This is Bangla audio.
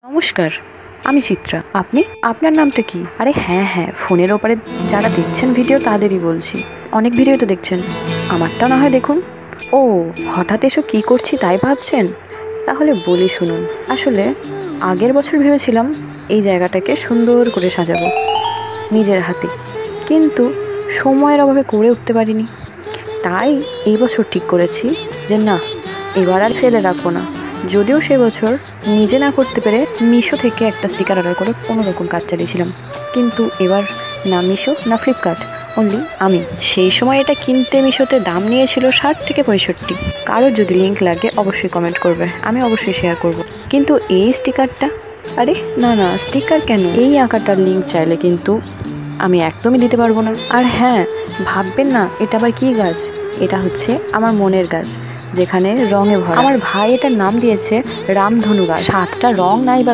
নমস্কার, আমি চিত্রা। আপনি? আপনার নামটা কি? আরে হ্যাঁ, ফোনের ওপারে যারা দেখছেন ভিডিও তাদেরই বলছি। অনেক ভিডিও তো দেখছেন, আমারটা না হয় দেখুন। ও, হঠাৎ এসব কী করছি তাই ভাবছেন? তাহলে বলি শুনুন। আসলে আগের বছর ভেবেছিলাম এই জায়গাটাকে সুন্দর করে সাজাবো নিজের হাতে, কিন্তু সময়ের অভাবে করে উঠতে পারিনি। তাই এই বছর ঠিক করেছি যে না, এবার আর ফেলে রাখবো না। যদিও সে বছর নিজে না করতে পেরে মিশো থেকে একটা স্টিকার অর্ডার করে কোনো রকম কাজ চালিয়েছিলাম, কিন্তু এবার না মিশো না ফ্লিপকার্ট, অনলি আমি। সেই সময় এটা কিনতে মিশোতে দাম নিয়েছিল 60 থেকে 65। কারোর যদি লিঙ্ক লাগে অবশ্যই কমেন্ট করবে, আমি অবশ্যই শেয়ার করব। কিন্তু এই স্টিকারটা, আরে না, স্টিকার কেন, এই আঁকাটার লিঙ্ক চাইলে কিন্তু আমি একদমই দিতে পারবো না। আর হ্যাঁ, ভাববেন না এটা আবার কী গাছ, এটা হচ্ছে আমার মনের গাছ, যেখানে রঙে ভরা। আমার ভাই এটার নাম দিয়েছে রামধনু গাছ। 7টা রং নাই বা